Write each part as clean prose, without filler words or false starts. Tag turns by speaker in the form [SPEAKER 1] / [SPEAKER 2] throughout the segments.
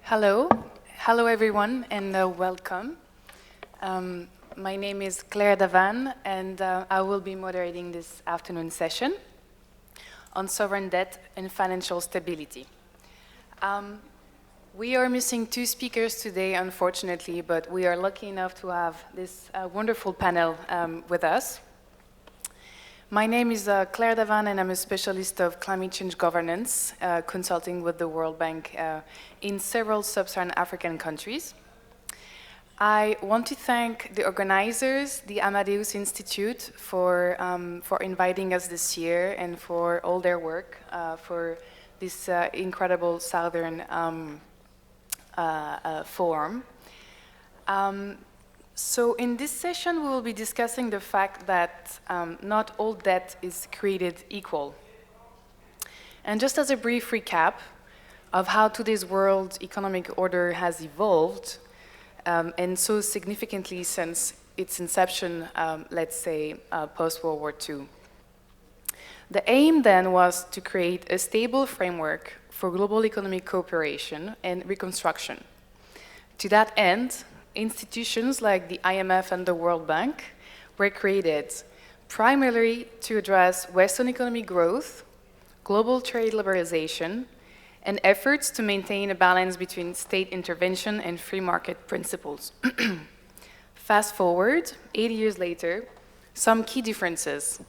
[SPEAKER 1] Hello. Hello, everyone, and welcome. My name is Claire Davan, and I will be moderating this afternoon session on sovereign debt and financial stability. We are missing two speakers today, unfortunately, but we are lucky enough to have this wonderful panel with us. My name is Claire Davan, and I'm a specialist of climate change governance, consulting with the World Bank in several sub-Saharan African countries. I want to thank the organizers, the Amadeus Institute, for inviting us this year and for all their work for this incredible Southern forum. So in this session, we will be discussing the fact that not all debt is created equal. And just as a brief recap of how today's world economic order has evolved, and so significantly since its inception, let's say, post-World War II. The aim then was to create a stable framework for global economic cooperation and reconstruction. To that end, institutions like the IMF and the World Bank were created primarily to address Western economic growth, global trade liberalization, and efforts to maintain a balance between state intervention and free market principles. Fast forward, 80 years later, some key differences.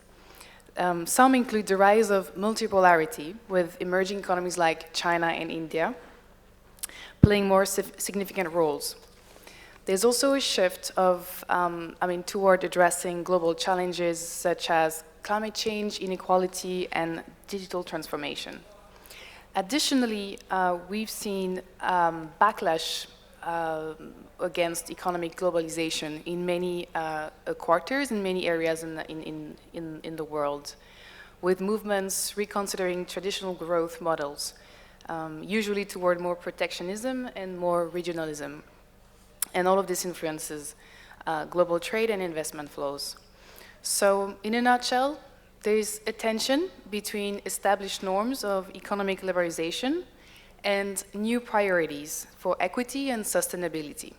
[SPEAKER 1] Some include the rise of multipolarity, with emerging economies like China and India playing more significant roles. There's also a shift toward addressing global challenges such as climate change, inequality, and digital transformation. Additionally, we've seen backlash against economic globalization in many quarters, in many areas in the world, with movements reconsidering traditional growth models, usually toward more protectionism and more regionalism. And all of this influences global trade and investment flows. So, in a nutshell, there is a tension between established norms of economic liberalization and new priorities for equity and sustainability.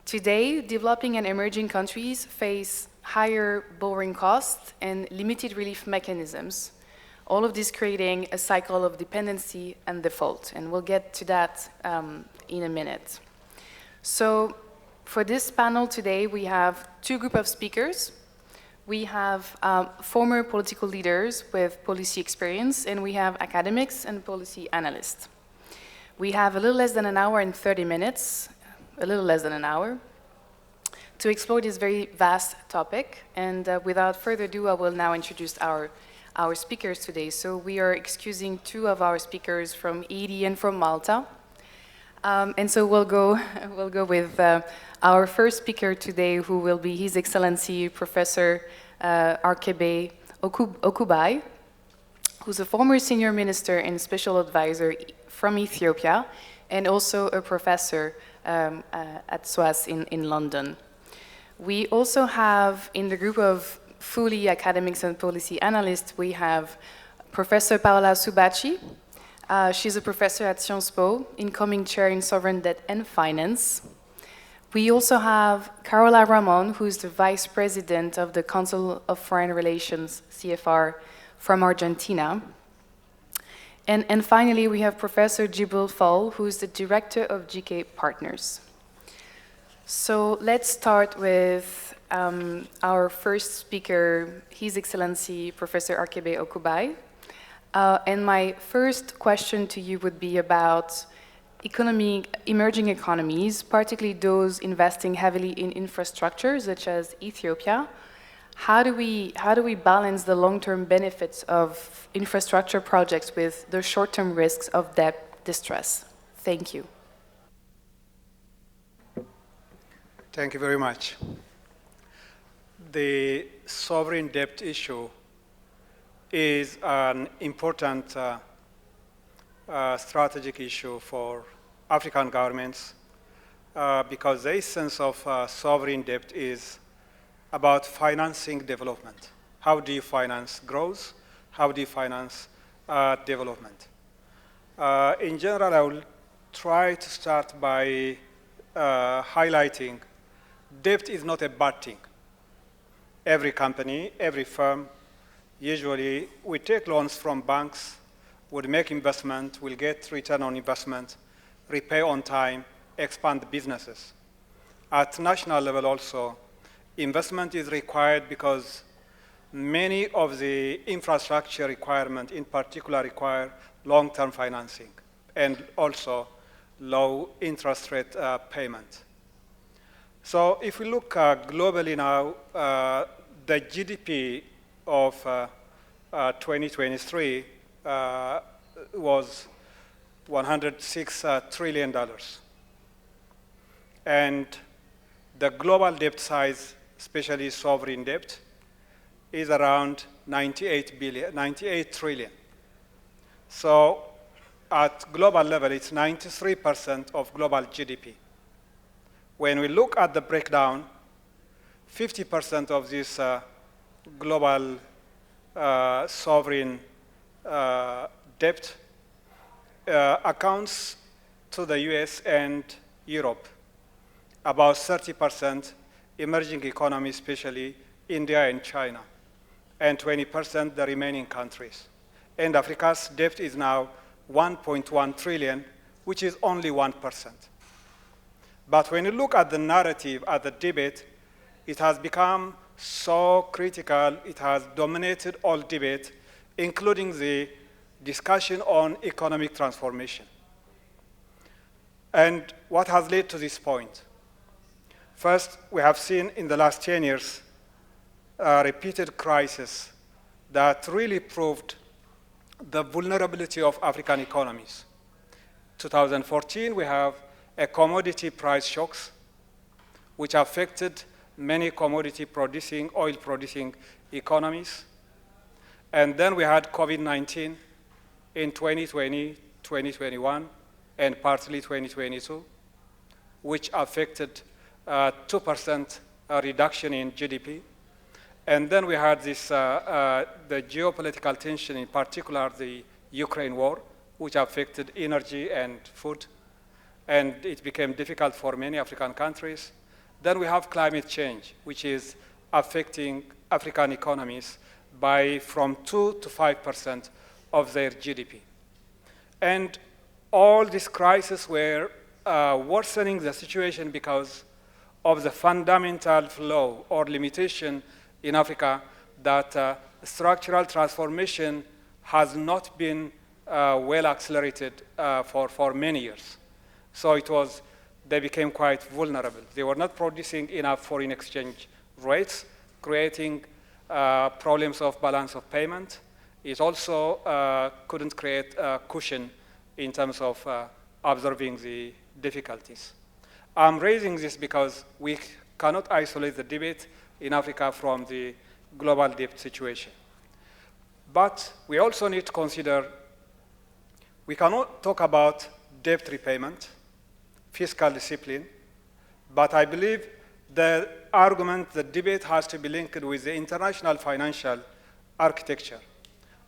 [SPEAKER 1] Today, developing and emerging countries face higher borrowing costs and limited relief mechanisms, all of this creating a cycle of dependency and default. And we'll get to that in a minute. So for this panel today, we have two groups of speakers. We have former political leaders with policy experience, and we have academics and policy analysts. We have a little less than an hour and 30 minutes, a little less than an hour, to explore this very vast topic. And without further ado, I will now introduce our speakers today. So we are excusing two of our speakers from ED and from Malta. And so we'll go with our first speaker today, who will be His Excellency Professor Arkebe Okubai, who's a former senior minister and special advisor from Ethiopia, and also a professor at SOAS in London. We also have, in the group of fully academics and policy analysts, we have Professor Paola Subacci. She's a professor at Sciences Po, incoming chair in sovereign debt and finance. We also have Carola Ramon, who's the vice president of the Council of Foreign Relations, CFR, from Argentina. And finally, we have Professor Jibril Fall, who's the director of GK Partners. So let's start with our first speaker, His Excellency Professor Arkebe Okubai. And my first question to you would be about emerging economies, particularly those investing heavily in infrastructure, such as Ethiopia. How do we balance the long-term benefits of infrastructure projects with the short-term risks of debt distress? Thank you.
[SPEAKER 2] Thank you very much. The sovereign debt issue is an important strategic issue for African governments because the essence of sovereign debt is about financing development. How do you finance growth? How do you finance development? In general, I will try to start by highlighting debt is not a bad thing. Every company, every firm, usually we take loans from banks, would make investment, will get return on investment, repay on time, expand businesses. At national level also, investment is required because many of the infrastructure requirements in particular require long-term financing and also low interest rate payment. So if we look globally now, the GDP of 2023 was $106 trillion. And the global debt size, especially sovereign debt, is around 98 trillion. So at global level, it's 93% of global GDP. When we look at the breakdown, 50% of this global sovereign debt accounts to the US and Europe. About 30% emerging economies, especially India and China, and 20% the remaining countries. And Africa's debt is now 1.1 trillion, which is only 1%. But when you look at the narrative, at the debate, it has become so critical, it has dominated all debate, including the discussion on economic transformation. And what has led to this point? First, we have seen in the last 10 years repeated crises that really proved the vulnerability of African economies. 2014, we have a commodity price shocks, which affected many commodity producing, oil producing economies. And then we had COVID-19 in 2020, 2021, and partly 2022, which affected 2% reduction in GDP. And then we had this, the geopolitical tension, in particular the Ukraine war, which affected energy and food. And it became difficult for many African countries. Then we have climate change, which is affecting African economies by from 2 to 5% of their GDP. And all these crises were worsening the situation because of the fundamental flaw or limitation in Africa that structural transformation has not been well accelerated for many years. So they became quite vulnerable. They were not producing enough foreign exchange rates, creating problems of balance of payment. It also couldn't create a cushion in terms of absorbing the difficulties. I'm raising this because we cannot isolate the debate in Africa from the global debt situation. But we also need to consider, we cannot talk about debt repayment, fiscal discipline, but I believe the argument, the debate has to be linked with the international financial architecture.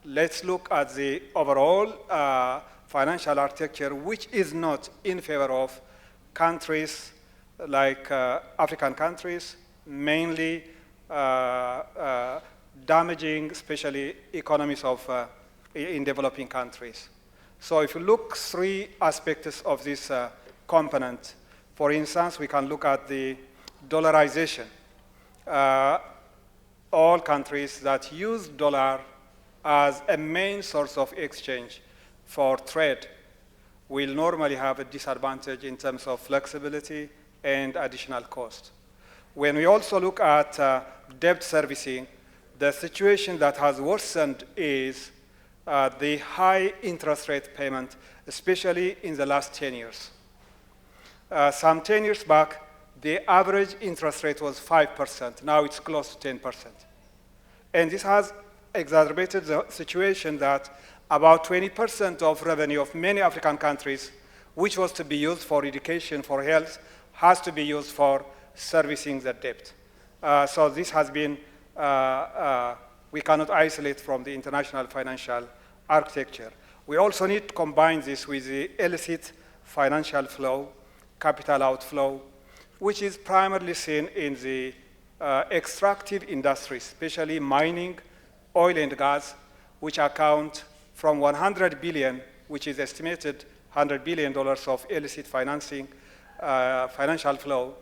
[SPEAKER 2] Let's look at the overall financial architecture, which is not in favor of countries like African countries, mainly damaging especially economies of in developing countries. So if you look three aspects of this component, for instance, we can look at the dollarization. All countries that use dollar as a main source of exchange for trade will normally have a disadvantage in terms of flexibility and additional cost. When we also look at debt servicing, the situation that has worsened is the high interest rate payment, especially in the last 10 years. Some 10 years back, the average interest rate was 5%. Now it's close to 10%. And this has exacerbated the situation that about 20% of revenue of many African countries, which was to be used for education, for health, has to be used for servicing the debt. So this has been, we cannot isolate from the international financial architecture. We also need to combine this with the illicit financial flow, capital outflow, which is primarily seen in the extractive industries, especially mining, oil and gas, which account from 100 billion, which is estimated $100 billion of illicit financing, financial flow.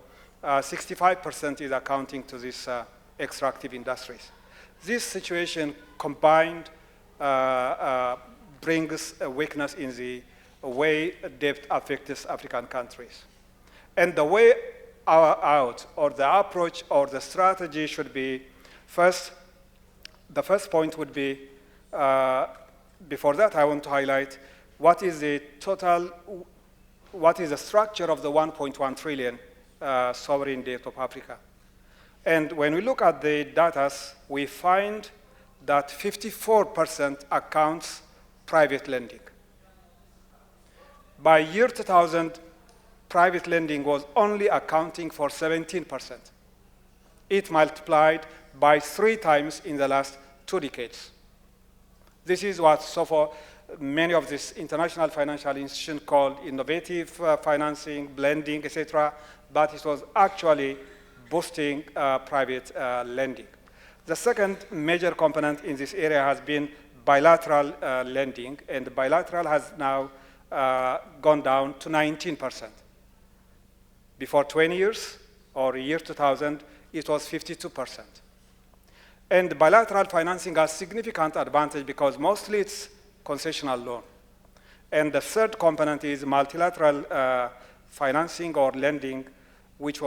[SPEAKER 2] 65% is accounting to these extractive industries. This situation combined brings a weakness in the way debt affects African countries. And the way out, or the approach, or the strategy should be, first, the first point would be, before that I want to highlight what is the total, what is the structure of the 1.1 trillion sovereign debt of Africa. And when we look at the data, we find that 54% accounts private lending. By year 2000, private lending was only accounting for 17%. It multiplied by 3 times in the last 2 decades. This is what so far many of these international financial institutions called innovative financing, blending, etc., but it was actually boosting private lending. The second major component in this area has been bilateral lending, and bilateral has now gone down to 19%. Before 20 years, or year 2000, it was 52%. And bilateral financing has significant advantage because mostly it's concessional loan. And the third component is multilateral financing or lending, which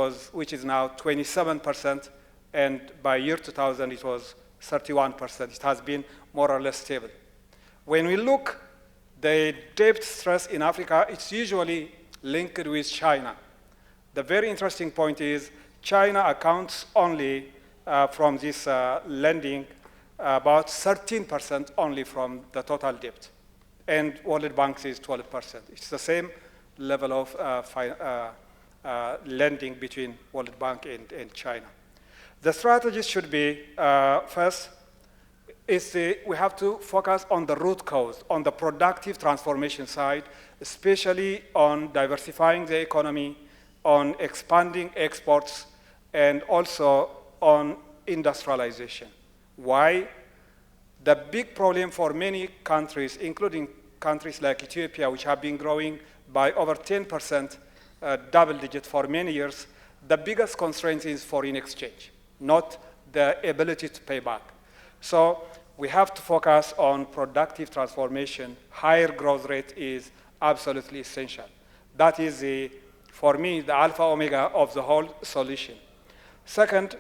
[SPEAKER 2] is now 27%, and by year 2000 it was 31%. It has been more or less stable. When we look the debt stress in Africa, it's usually linked with China. The very interesting point is China accounts only from this lending about 13% only from the total debt, and World Bank is 12%. It's the same level of lending between World Bank and China. The strategy should be, first, we have to focus on the root cause, on the productive transformation side, especially on diversifying the economy, on expanding exports, and also on industrialization. Why? The big problem for many countries, including countries like Ethiopia, which have been growing by over 10%, double digit for many years, the biggest constraint is foreign exchange, not the ability to pay back. So we have to focus on productive transformation. Higher growth rate is absolutely essential. That is, for me, the alpha omega of the whole solution. Second,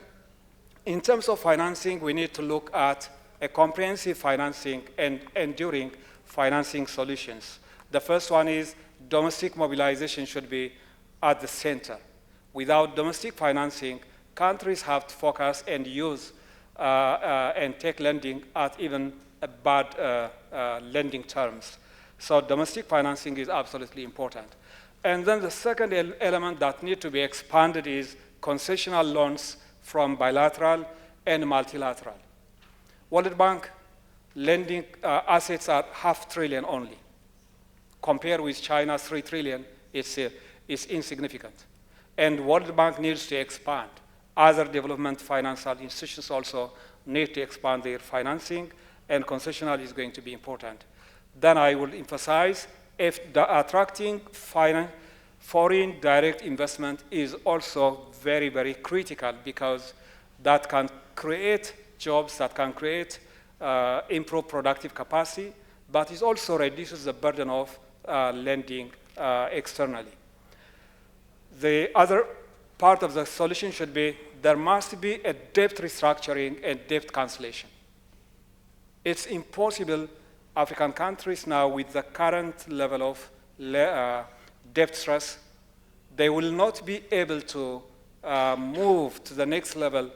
[SPEAKER 2] in terms of financing, we need to look at a comprehensive financing and enduring financing solutions. The first one is domestic mobilization should be at the center. Without domestic financing, countries have to focus and use and take lending at even bad lending terms. So domestic financing is absolutely important. And then the second element that needs to be expanded is concessional loans from bilateral and multilateral. World Bank lending assets are $500 billion only. Compared with China's $3 trillion, it's insignificant. And World Bank needs to expand. Other development financial institutions also need to expand their financing, and concessional is going to be important. Then I will emphasize if the attracting foreign direct investment is also very, very critical, because that can create jobs, that can create improve productive capacity, but it also reduces the burden of lending externally. The other part of the solution should be there must be a debt restructuring and debt cancellation. It's impossible, African countries now with the current level of debt stress, they will not be able to move to the next level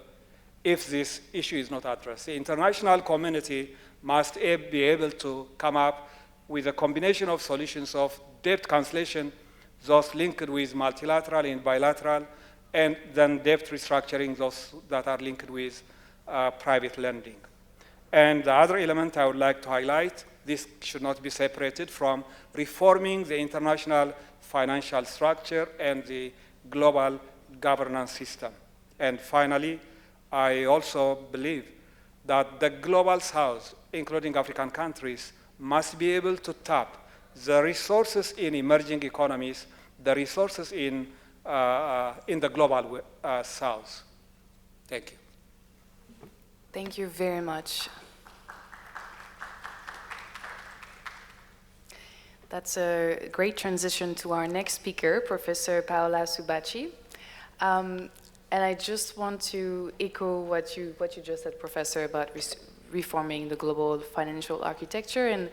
[SPEAKER 2] if this issue is not addressed. The international community must be able to come up with a combination of solutions of debt cancellation, those linked with multilateral and bilateral, and then debt restructuring, those that are linked with private lending. And the other element I would like to highlight this should not be separated from reforming the international financial structure and the global governance system. And finally, I also believe that the global south, including African countries, must be able to tap the resources in emerging economies, the resources in the global south. Thank you.
[SPEAKER 1] Thank you very much. That's a great transition to our next speaker, Professor Paola Subacci. And I just want to echo what you just said, Professor, about reforming the global financial architecture,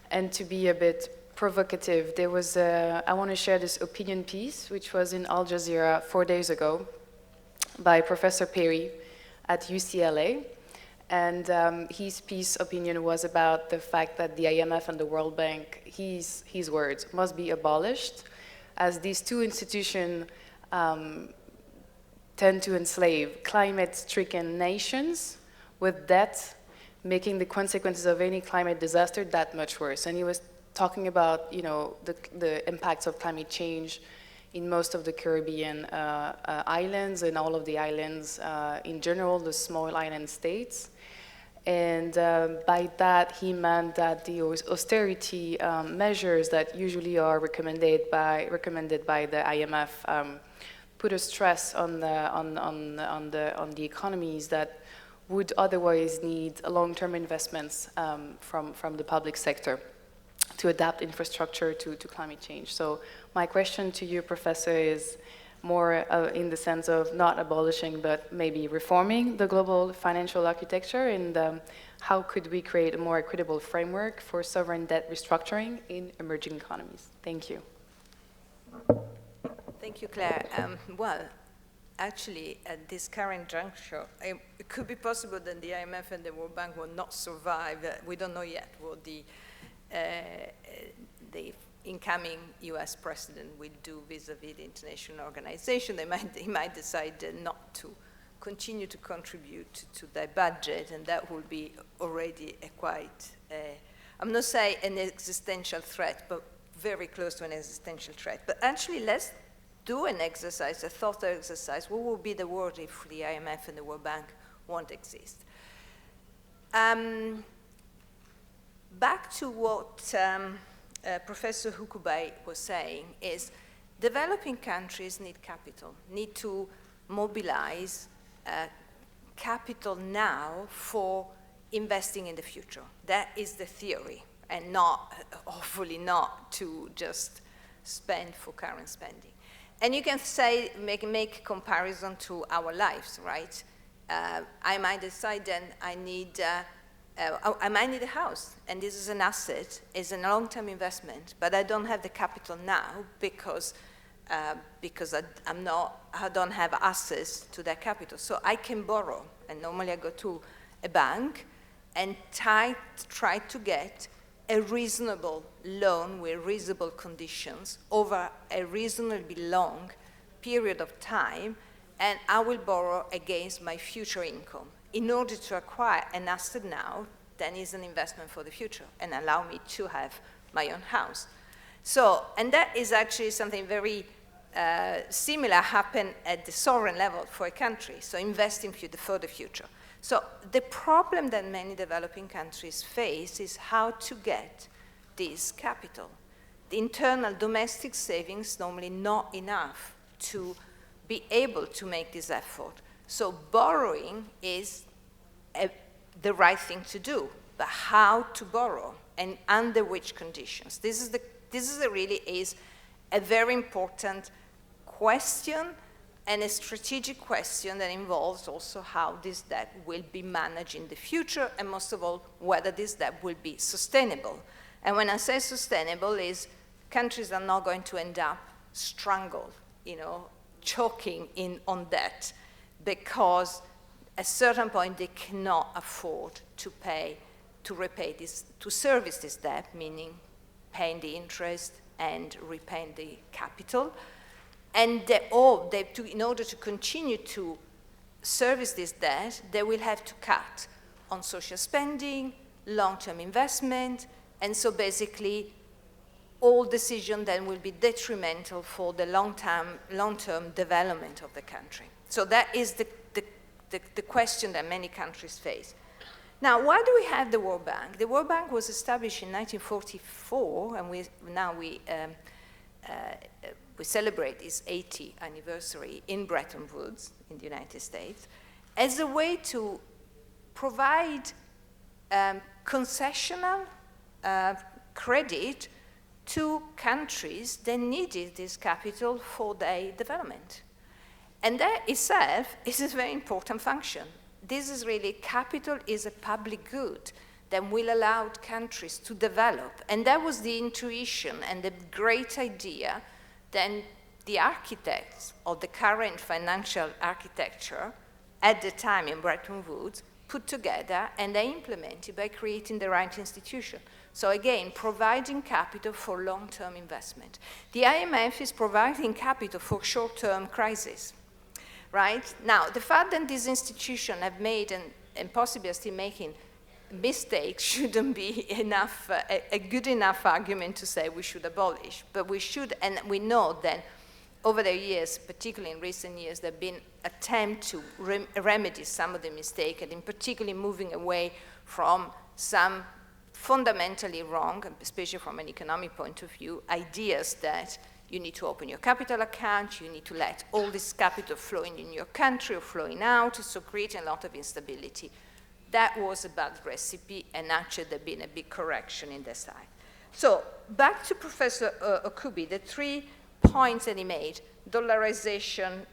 [SPEAKER 1] and to be a bit provocative. There was I want to share this opinion piece, which was in Al Jazeera 4 days ago by Professor Perry at UCLA. And his piece opinion was about the fact that the IMF and the World Bank, his words, must be abolished, as these two institutions tend to enslave climate-stricken nations with debt, making the consequences of any climate disaster that much worse. And he was talking about, you know, the impacts of climate change in most of the Caribbean islands and all of the islands in general, the small island states. And by that, he meant that the austerity measures that usually are recommended by the IMF put a stress on the economies that would otherwise need long-term investments from the public sector to adapt infrastructure to climate change. So my question to you, Professor, is more in the sense of not abolishing, but maybe reforming the global financial architecture, and how could we create a more equitable framework for sovereign debt restructuring in emerging economies? Thank you.
[SPEAKER 3] Thank you, Claire. Well, actually, at this current juncture, it could be possible that the IMF and the World Bank will not survive. We don't know yet what the incoming US president will do vis-a-vis the international organization. He might decide not to continue to contribute to their budget, and that will be already a quite, I'm not saying an existential threat, but very close to an existential threat. But actually, let's do an exercise, a thought exercise. What would be the world if the IMF and the World Bank won't exist? Back to what Professor Hukubai was saying is developing countries need capital, need to mobilize capital now for investing in the future. That is the theory, and not, hopefully not to just spend for current spending. And you can say, make comparison to our lives, right? I might decide then I might need a house, and this is an asset, it's a long-term investment, but I don't have the capital now because I don't have access to that capital. So I can borrow, and normally I go to a bank and try to get a reasonable loan with reasonable conditions over a reasonably long period of time, and I will borrow against my future income in order to acquire an asset now that is an investment for the future and allow me to have my own house. So, and that is actually something very similar happen at the sovereign level for a country, so investing for the future. So the problem that many developing countries face is how to get this capital. The internal domestic savings normally not enough to be able to make this effort. So borrowing is the right thing to do, but how to borrow and under which conditions? This is a very important question, and a strategic question that involves also how this debt will be managed in the future, and most of all, whether this debt will be sustainable. And when I say sustainable, is countries are not going to end up strangled, choking on debt, because at a certain point they cannot afford to repay this, to service this debt, meaning paying the interest and repaying the capital. And in order to continue to service this debt, they will have to cut on social spending, long-term investment, And so basically, all decisions then will be detrimental for the long-term development of the country. So that is the question that many countries face. Now, why do we have the World Bank? The World Bank was established in 1944, and we celebrate its 80th anniversary in Bretton Woods in the United States as a way to provide concessional credit to countries that needed this capital for their development. And that itself is a very important function. This is really, capital is a public good that will allow countries to develop. And that was the intuition and the great idea that the architects of the current financial architecture at the time in Bretton Woods put together and they implemented by creating the right institution. So again, providing capital for long-term investment. The IMF is providing capital for short-term crises, right? Now, the fact that these institutions have made and possibly are still making mistakes shouldn't be enough, a good enough argument to say we should abolish, but we should, and we know that over the years, particularly in recent years, there have been attempts to remedy some of the mistakes, and in particular moving away from some fundamentally wrong, especially from an economic point of view, ideas that you need to open your capital account, you need to let all this capital flowing in your country or flowing out, so creating a lot of instability. That was a bad recipe, and actually there's been a big correction in the side. So back to Professor Okubi, the 3 points that he made: dollarization,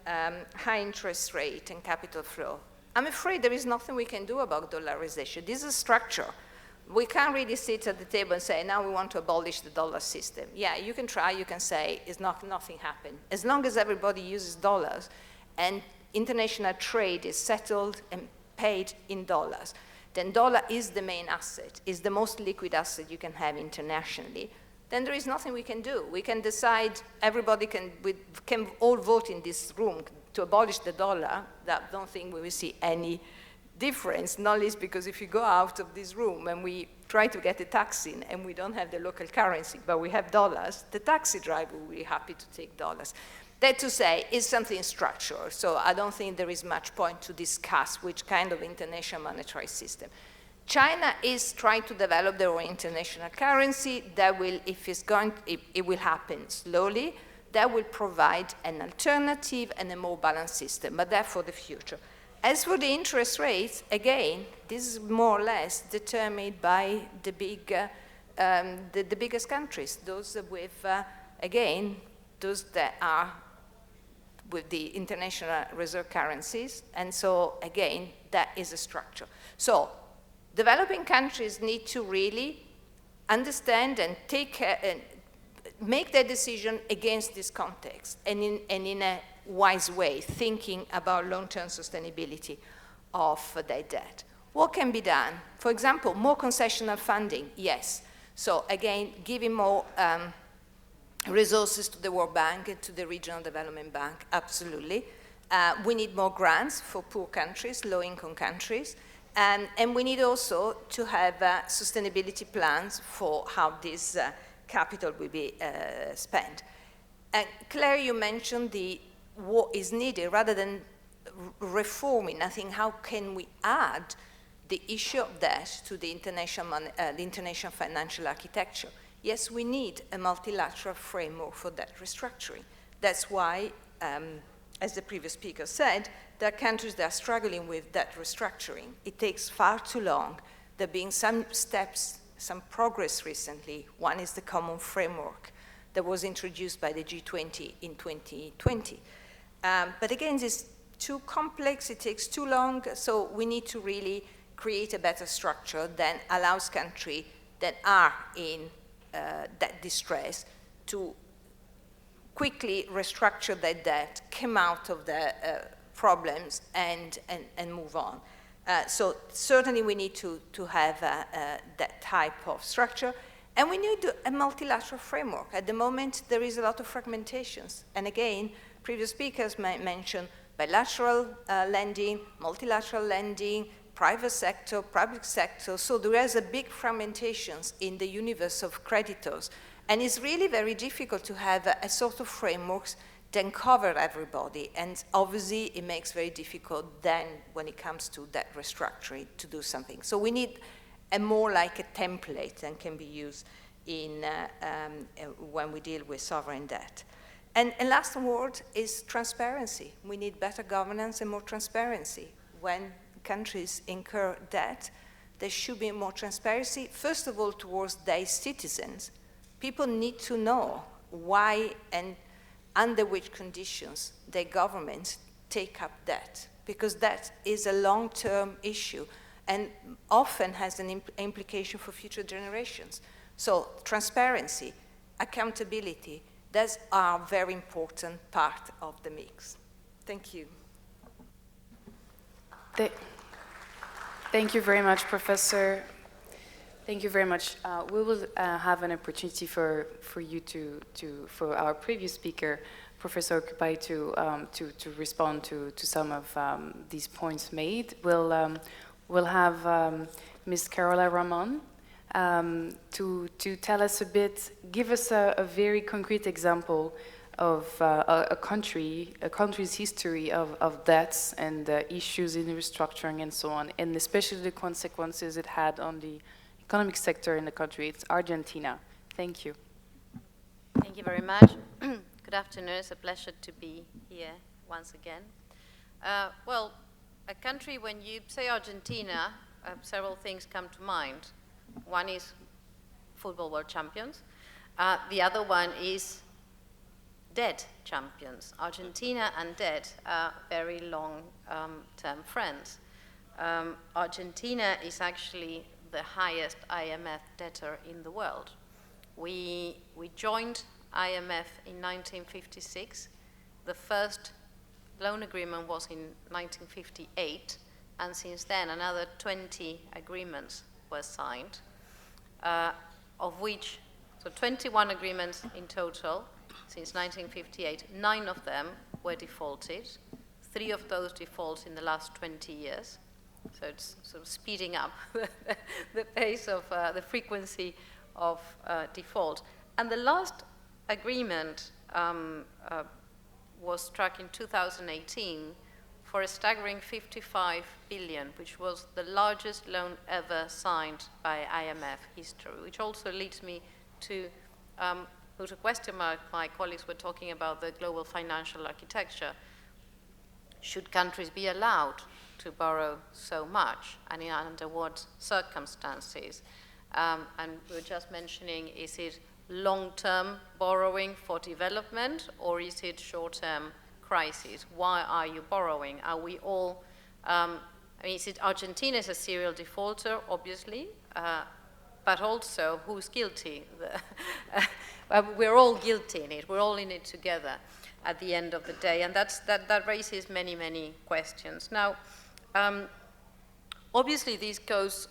[SPEAKER 3] high interest rate, and capital flow. I'm afraid there is nothing we can do about dollarization. This is a structure. We can't really sit at the table and say, now we want to abolish the dollar system. Yeah, you can try, you can say, nothing happened. As long as everybody uses dollars and international trade is settled and paid in dollars, then dollar is the main asset, is the most liquid asset you can have internationally, then there is nothing we can do. We can decide, everybody can all vote in this room to abolish the dollar. I don't think we will see any difference, not least because if you go out of this room and we try to get a taxi and we don't have the local currency, but we have dollars, the taxi driver will be happy to take dollars. That to say is something structural, so I don't think there is much point to discuss which kind of international monetary system. China is trying to develop their own international currency that will, if it's going, it will happen slowly, that will provide an alternative and a more balanced system, but that's for the future. As for the interest rates, again, this is more or less determined by the biggest countries, those with, again, those that are with the international reserve currencies, and so, again, that is a structure. So, developing countries need to really understand and make their decision against this context, and in a wise way, thinking about long-term sustainability of their debt. What can be done? For example, more concessional funding, yes. So again, giving more resources to the World Bank and to the Regional Development Bank, absolutely. We need more grants for poor countries, low-income countries, and we need also to have sustainability plans for how this capital will be spent. And Claire, you mentioned what is needed rather than reforming. I think how can we add the issue of debt to the international financial architecture? Yes, we need a multilateral framework for debt restructuring. That's why, as the previous speaker said, there are countries that are struggling with debt restructuring. It takes far too long. There have been some steps, some progress recently. One is the common framework that was introduced by the G20 in 2020. But again, it's too complex, it takes too long, so we need to really create a better structure that allows countries that are in debt distress to quickly restructure their debt, come out of the problems, and move on. So certainly we need to have that type of structure, and we need a multilateral framework. At the moment, there is a lot of fragmentations, and again, previous speakers mentioned bilateral lending, multilateral lending, private sector, public sector, so there is a big fragmentation in the universe of creditors. And it's really very difficult to have a sort of frameworks that cover everybody. And obviously, it makes very difficult then, when it comes to debt restructuring, to do something. So we need a more like a template that can be used in, when we deal with sovereign debt. And last word is transparency. We need better governance and more transparency. When countries incur debt, there should be more transparency, first of all, towards their citizens. People need to know why and under which conditions their governments take up debt, because that is a long-term issue and often has an implication for future generations. So transparency, accountability, those are a very important part of the mix. Thank you.
[SPEAKER 1] Thank you very much, Professor. Thank you very much. We will have an opportunity for you for our previous speaker, Professor Okupai, to respond to some of these points made. We'll have Ms. Carola Ramon to tell us a bit, give us a very concrete example of a country's history of debts and issues in restructuring and so on, and especially the consequences it had on the economic sector in the country. It's Argentina. Thank you.
[SPEAKER 4] Thank you very much. Good afternoon. It's a pleasure to be here once again. Well, a country, when you say Argentina, several things come to mind. One is football world champions. The other one is debt champions. Argentina and debt are very long-term friends. Argentina is actually the highest IMF debtor in the world. We joined IMF in 1956. The first loan agreement was in 1958, and since then another 20 agreements were signed, of which, so 21 agreements in total since 1958, 9 of them were defaulted, 3 of those defaults in the last 20 years. So it's sort of speeding up the pace of the frequency of default. And the last agreement was struck in 2018 for a staggering 55 billion, which was the largest loan ever signed by IMF history, which also leads me to put a question mark. My colleagues were talking about the global financial architecture. Should countries be allowed to borrow so much, and under what circumstances? And we were just mentioning, is it long-term borrowing for development, or is it short-term crisis? Why are you borrowing? Are we all, I mean, is it Argentina is a serial defaulter, obviously, but also who's guilty? We're all guilty in it. We're all in it together at the end of the day, and that raises many, many questions. Now, obviously, this goes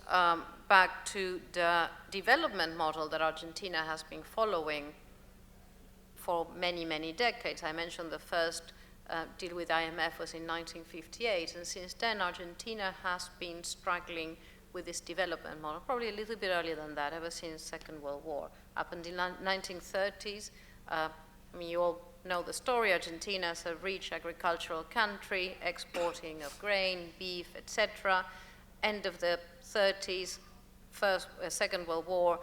[SPEAKER 4] back to the development model that Argentina has been following for many, many decades. I mentioned the first deal with IMF was in 1958, and since then, Argentina has been struggling with this development model, probably a little bit earlier than that, ever since Second World War. Up until the 1930s, I mean, you all know the story. Argentina is a rich agricultural country, exporting of grain, beef, etc. End of the 30s, Second World War,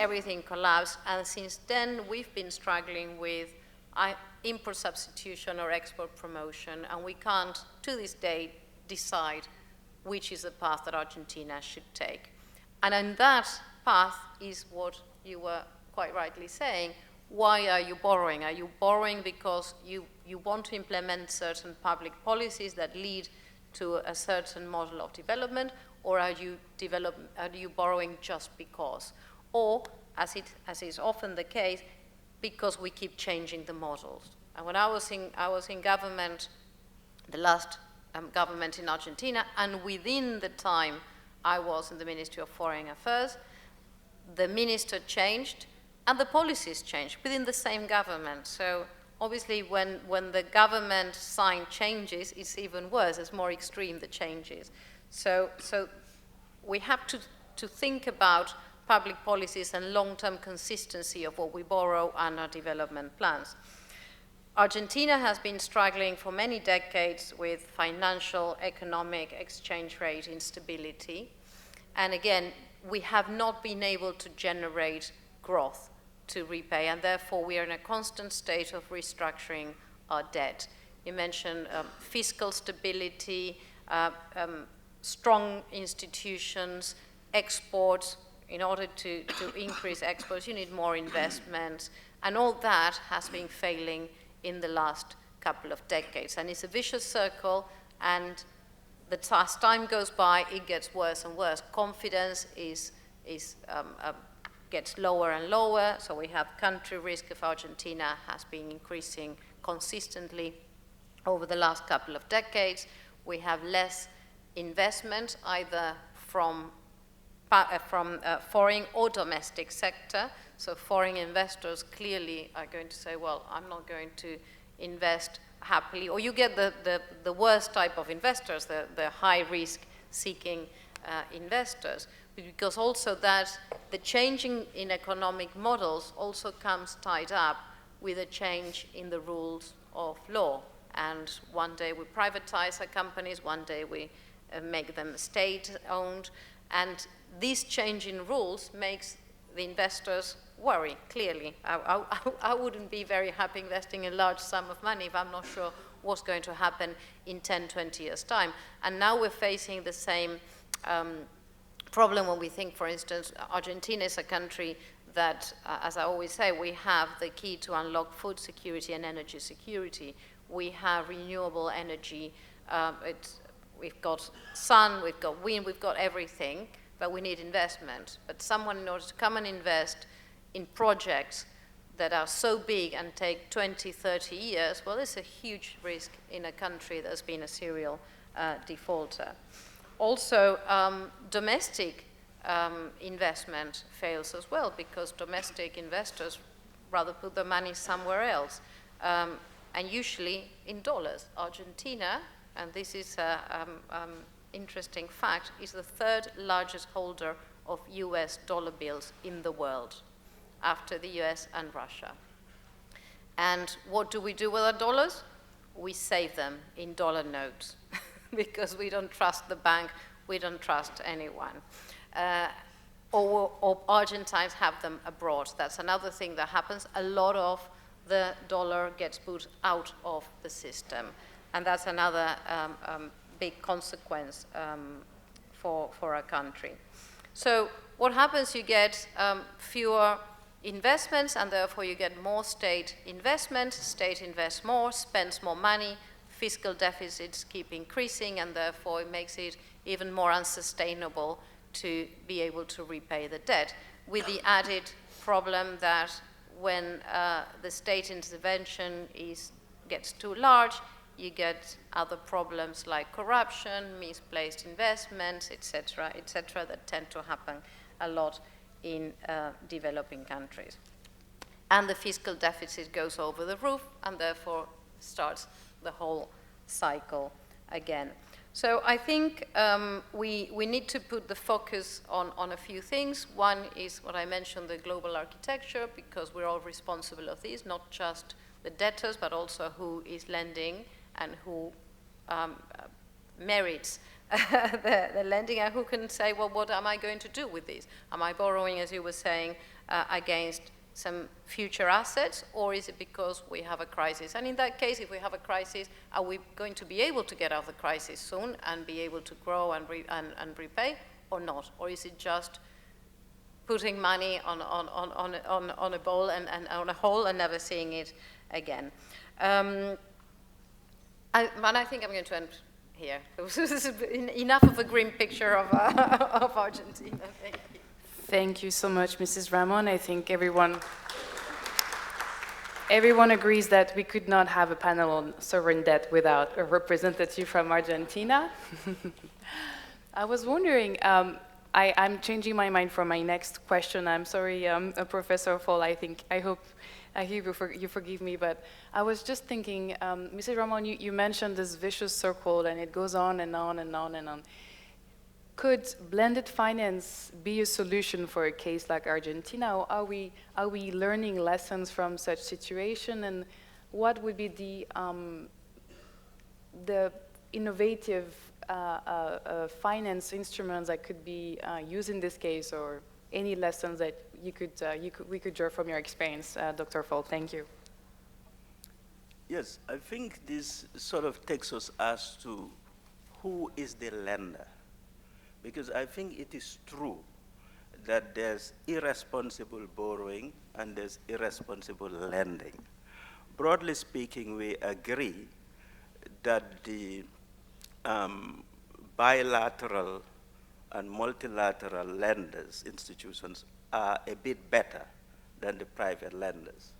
[SPEAKER 4] everything collapsed, and since then we've been struggling with import substitution or export promotion, and we can't, to this day, decide which is the path that Argentina should take. And in that path is what you were quite rightly saying. Why are you borrowing? Are you borrowing because you want to implement certain public policies that lead to a certain model of development, or are you borrowing just because? Or, as is often the case, because we keep changing the models. And when I was in government, the last government in Argentina, and within the time I was in the Ministry of Foreign Affairs, the minister changed, and the policies changed within the same government. So obviously when the government sign changes, it's even worse, it's more extreme, the changes. So we have to think about public policies and long-term consistency of what we borrow and our development plans. Argentina has been struggling for many decades with financial, economic, exchange rate instability. And again, we have not been able to generate growth to repay, and therefore we are in a constant state of restructuring our debt. You mentioned fiscal stability, strong institutions, exports. In order to increase exports, you need more investments, and all that has been failing in the last couple of decades. And it's a vicious circle, and as time goes by, it gets worse and worse. Confidence gets lower and lower, so we have country risk of Argentina has been increasing consistently over the last couple of decades. We have less investment, either from foreign or domestic sector. So foreign investors clearly are going to say, well, I'm not going to invest happily. Or you get the worst type of investors, the high-risk seeking investors. Because also that the changing in economic models also comes tied up with a change in the rules of law. And one day we privatize our companies, one day we make them state-owned. And this change in rules makes the investors worry, clearly. I wouldn't be very happy investing a large sum of money if I'm not sure what's going to happen in 10, 20 years' time. And now we're facing the same problem when we think, for instance, Argentina is a country that, as I always say, we have the key to unlock food security and energy security. We have renewable energy. We've got sun, we've got wind, we've got everything, but we need investment. But someone, in order to come and invest in projects that are so big and take 20, 30 years, well, it's a huge risk in a country that's been a serial defaulter. Also, domestic investment fails as well, because domestic investors rather put their money somewhere else, and usually in dollars. Argentina, and this is an interesting fact, is the third largest holder of US dollar bills in the world, after the US and Russia. And what do we do with our dollars? We save them in dollar notes because we don't trust the bank, we don't trust anyone. Or Argentines have them abroad. That's another thing that happens. A lot of the dollar gets put out of the system. And that's another big consequence for a country. So what happens, you get fewer investments, and therefore you get more state investment. State invests more, spends more money, fiscal deficits keep increasing, and therefore it makes it even more unsustainable to be able to repay the debt, with the added problem that when the state intervention gets too large, you get other problems like corruption, misplaced investments, etc., that tend to happen a lot in developing countries. And the fiscal deficit goes over the roof, and therefore starts the whole cycle again. So I think we need to put the focus on a few things. One is what I mentioned, the global architecture, because we're all responsible of this, not just the debtors, but also who is lending and who merits the lending, and who can say, well, what am I going to do with this? Am I borrowing, as you were saying, against some future assets, or is it because we have a crisis? And in that case, if we have a crisis, are we going to be able to get out of the crisis soon and be able to grow and repay, or not? Or is it just putting money on a bowl and on a hole and never seeing it again? And I think I'm going to end here. This is enough of a grim picture of Argentina. Thank you.
[SPEAKER 1] Thank you so much, Mrs. Ramon. I think everyone agrees that we could not have a panel on sovereign debt without a representative from Argentina. I was wondering, I'm changing my mind for my next question. I'm sorry, Professor Fall, I hope you forgive me, but I was just thinking, Mrs. Ramon, you mentioned this vicious circle, and it goes on and on and on and on. could blended finance be a solution for a case like Argentina? Or are we learning lessons from such situation? And what would be the innovative finance instruments that could be used in this case, or any lessons that we could draw from your experience, Dr. Fall? Thank you.
[SPEAKER 5] Yes, I think this sort of takes us as to who is the lender. Because I think it is true that there's irresponsible borrowing and there's irresponsible lending. Broadly speaking, we agree that the bilateral and multilateral lenders, institutions, are a bit better than the private lenders,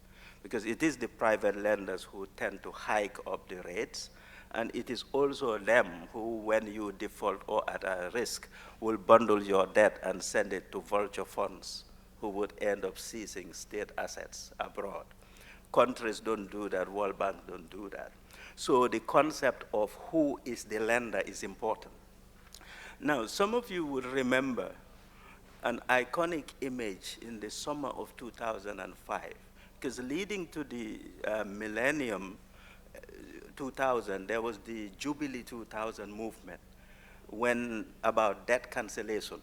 [SPEAKER 5] because it is the private lenders who tend to hike up the rates, and it is also them who, when you default or at a risk, will bundle your debt and send it to vulture funds who would end up seizing state assets abroad. Countries don't do that, World Bank don't do that. So the concept of who is the lender is important. Now, some of you will remember an iconic image in the summer of 2005, because leading to the millennium 2000, there was the Jubilee 2000 movement about debt cancellation.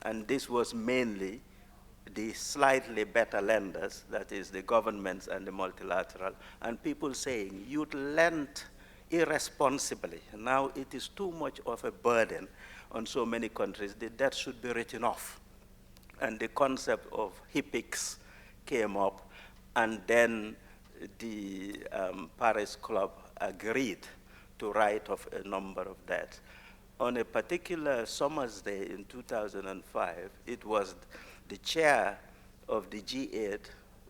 [SPEAKER 5] And this was mainly the slightly better lenders, that is the governments and the multilateral, and people saying, you'd lend irresponsibly. Now it is too much of a burden on so many countries. The debt should be written off. And the concept of HE.Mr came up, and then the Paris Club agreed to write off a number of debts. On a particular summer's day in 2005, it was the chair of the G8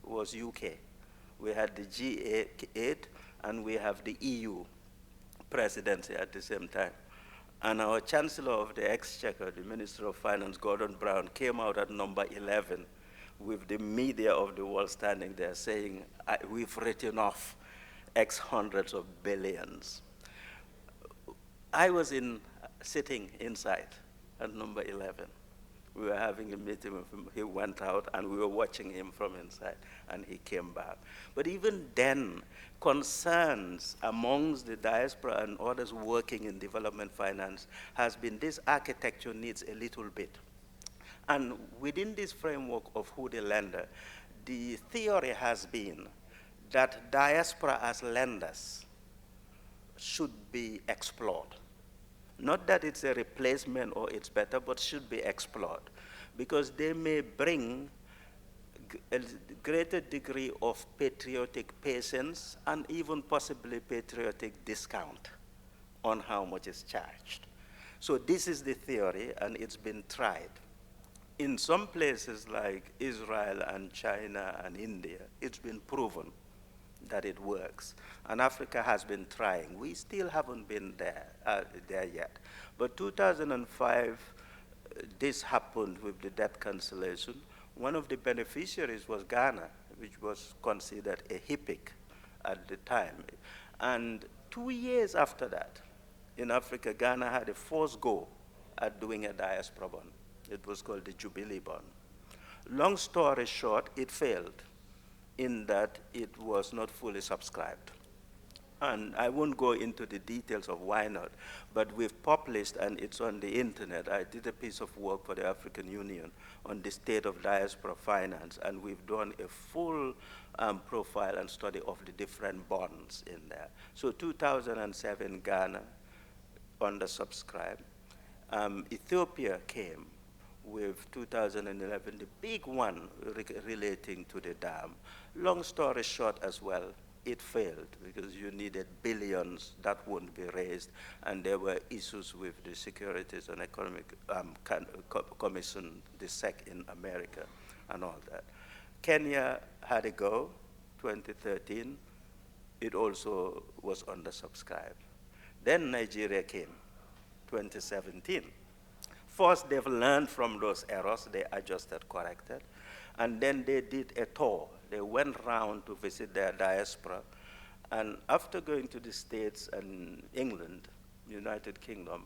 [SPEAKER 5] was UK. We had the G8 and we have the EU presidency at the same time. And our Chancellor of the Exchequer, the Minister of Finance, Gordon Brown, came out at number 11 with the media of the world standing there saying, we've written off X hundreds of billions. I was sitting inside at number 11. We were having a meeting with him. He went out, and we were watching him from inside, and he came back. But even then, concerns amongst the diaspora and others working in development finance has been this architecture needs a little bit. And within this framework of who the lender, the theory has been that diaspora as lenders should be explored. Not that it's a replacement or it's better, but should be explored, because they may bring a greater degree of patriotic patience and even possibly patriotic discount on how much is charged. So this is the theory, and it's been tried. In some places like Israel and China and India, it's been proven that it works. And Africa has been trying. We still haven't been there yet. But 2005, this happened with the debt cancellation. One of the beneficiaries was Ghana, which was considered a HE.Mr at the time. And 2 years after that, in Africa, Ghana had a first go at doing a diaspora bond. It was called the Jubilee bond. Long story short, it failed in that it was not fully subscribed. And I won't go into the details of why not, but we've published, and it's on the internet. I did a piece of work for the African Union on the state of diaspora finance, and we've done a full profile and study of the different bonds in there. So 2007, Ghana, undersubscribed. Ethiopia came with 2011, the big one relating to the dam. Long story short as well, it failed because you needed billions that wouldn't be raised, and there were issues with the Securities and Economic Commission, the SEC in America, and all that. Kenya had a go, 2013. It also was undersubscribed. Then Nigeria came, 2017. First, they've learned from those errors. They adjusted, corrected. And then they did a tour. They went around to visit their diaspora. And after going to the States and England, United Kingdom,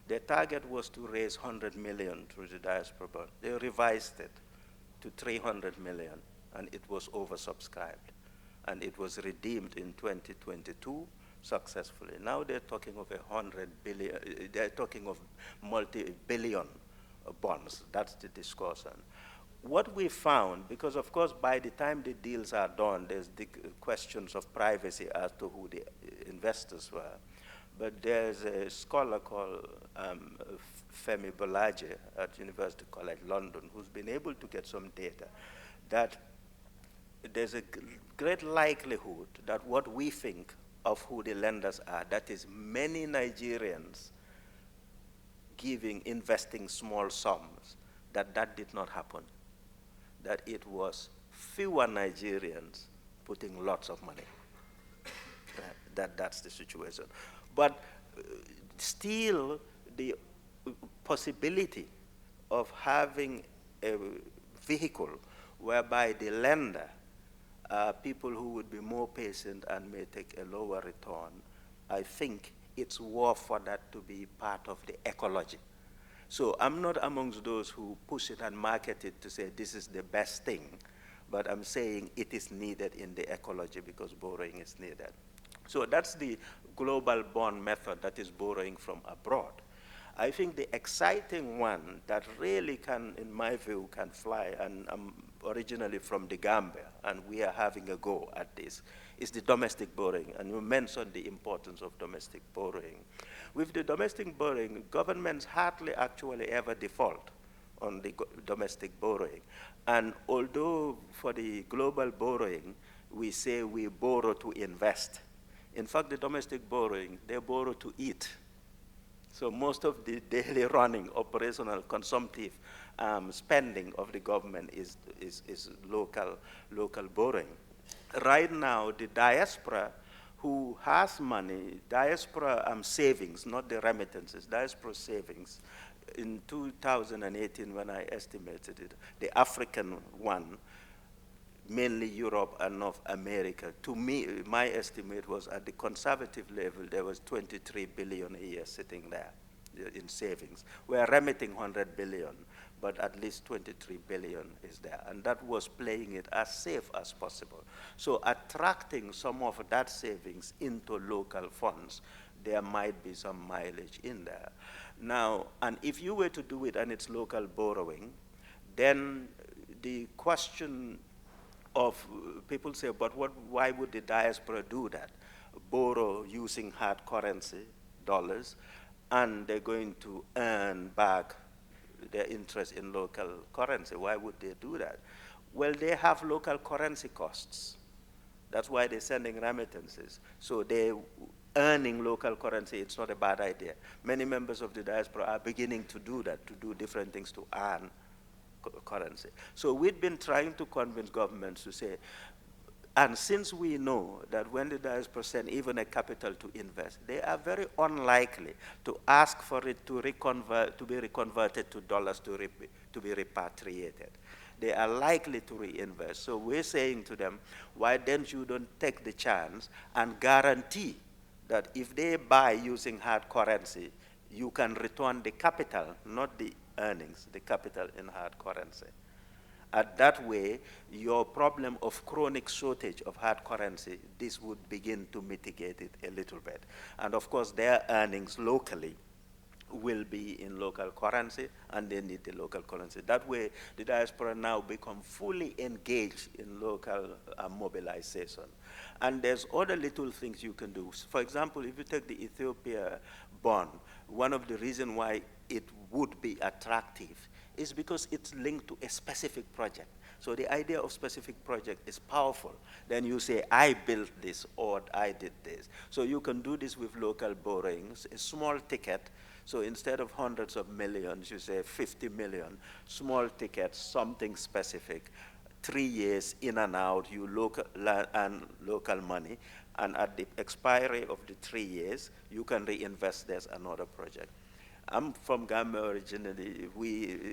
[SPEAKER 5] Their target was to raise 100 million through the diaspora bond. They revised it to 300 million, and it was oversubscribed. And it was redeemed in 2022 successfully. Now they're talking of 100 billion, they're talking of multi-billion bonds. That's the discussion. What we found, because of course by the time the deals are done, there's the questions of privacy as to who the investors were. But there's a scholar called Femi Bolaje at University College London who's been able to get some data that there's a great likelihood that what we think of who the lenders are, that is many Nigerians investing small sums, that did not happen. That it was fewer Nigerians putting lots of money. That's the situation. But still, the possibility of having a vehicle whereby the lender people who would be more patient and may take a lower return, I think it's worth for that to be part of the ecology. So I'm not amongst those who push it and market it to say this is the best thing, but I'm saying it is needed in the ecology because borrowing is needed. So that's the global bond method, that is borrowing from abroad. I think the exciting one that really can, in my view, can fly, and I'm originally from the Gambia, and we are having a go at this, is the domestic borrowing. And you mentioned the importance of domestic borrowing. With the domestic borrowing, governments hardly actually ever default on the domestic borrowing. And although for the global borrowing, we say we borrow to invest, in fact, the domestic borrowing, they borrow to eat. So most of the daily running, operational, consumptive spending of the government is local borrowing. Right now, the diaspora who has money, diaspora savings, not the remittances, diaspora savings, in 2018 when I estimated it, the African one, mainly Europe and North America, to me, my estimate was at the conservative level, there was 23 billion a year sitting there in savings. We are remitting 100 billion, but at least 23 billion is there. And that was playing it as safe as possible. So attracting some of that savings into local funds, there might be some mileage in there. Now, and if you were to do it and it's local borrowing, then the question of people say, but why would the diaspora do that? Borrow using hard currency, dollars, and they're going to earn back their interest in local currency. Why would they do that? Well, they have local currency costs. That's why they're sending remittances. So they're earning local currency. It's not a bad idea. Many members of the diaspora are beginning to do that, to do different things to earn currency. So we've been trying to convince governments to say, and since we know that when the diaspora send even a capital to invest, they are very unlikely to ask for it to be reconverted to dollars to be repatriated. They are likely to reinvest. So we're saying to them, why don't you take the chance and guarantee that if they buy using hard currency, you can return the capital, not the earnings, the capital in hard currency. At that way, your problem of chronic shortage of hard currency, this would begin to mitigate it a little bit. And of course, their earnings locally will be in local currency, and they need the local currency. That way, the diaspora now become fully engaged in local mobilization. And there's other little things you can do. For example, if you take the Ethiopia bond, one of the reasons why it would be attractive is because it's linked to a specific project. So the idea of specific project is powerful. Then you say, I built this or I did this. So you can do this with local borrowings, a small ticket. So instead of hundreds of millions, you say 50 million, small ticket, something specific, 3 years in and out, you and local money, and at the expiry of the 3 years, you can reinvest this another project. I'm from Gambia originally.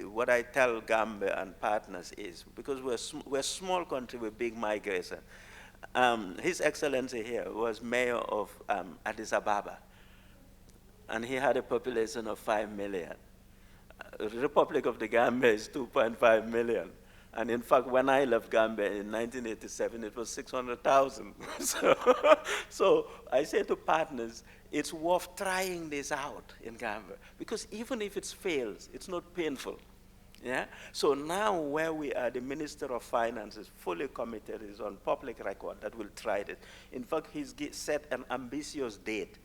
[SPEAKER 5] What I tell Gambia and partners is, because we're a small country with big migration, His Excellency here was mayor of Addis Ababa. and he had a population of 5 million. The Republic of the Gambia is 2.5 million. And in fact, when I left Gambia in 1987, it was 600,000. So I say to partners, it's worth trying this out in Gambia, because even if it fails, it's not painful. Yeah? So now where we are, the Minister of Finance is fully committed, is on public record that we'll try it. In fact, he's set an ambitious date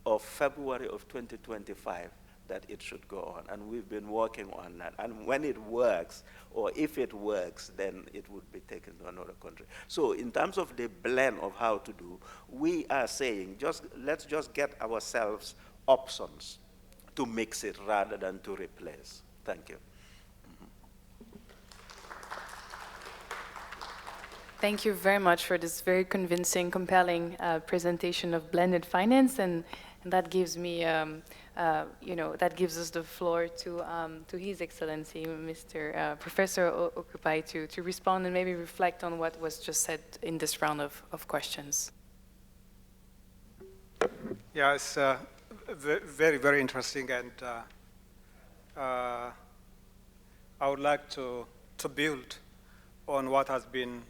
[SPEAKER 5] of February of 2025 that it should go on, and we've been working on that. And when it works, or if it works, then it would be taken to another country. So in terms of the blend of how to do, we are saying, let's just get ourselves options to mix it rather than to replace. Thank you.
[SPEAKER 1] Thank you very much for this very convincing, compelling presentation of blended finance, and that gives me, that gives us the floor to His Excellency, Mr. Professor Okupai, to respond and maybe reflect on what was just said in this round of questions.
[SPEAKER 2] Yeah, it's very, very interesting, and I would like to build on what has been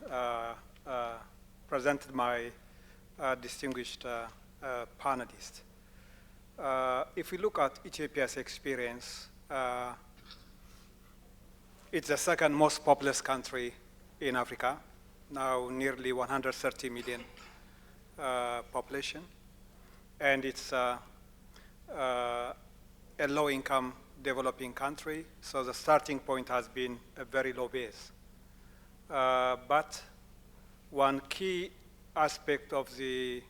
[SPEAKER 2] presented by distinguished panelists. If we look at Ethiopia's experience, it's the second most populous country in Africa, now nearly 130 million population, and it's a low-income developing country, so the starting point has been a very low base. But one key aspect of the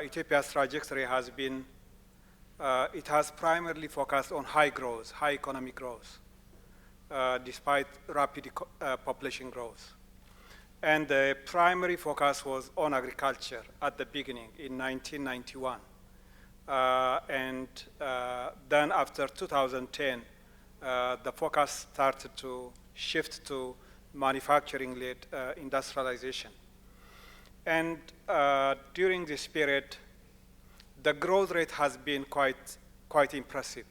[SPEAKER 2] Ethiopia's trajectory has been it has primarily focused on high growth, high economic growth, despite rapid population growth. And the primary focus was on agriculture at the beginning in 1991. Then after 2010, the focus started to shift to manufacturing-led industrialization. And during this period, the growth rate has been quite impressive.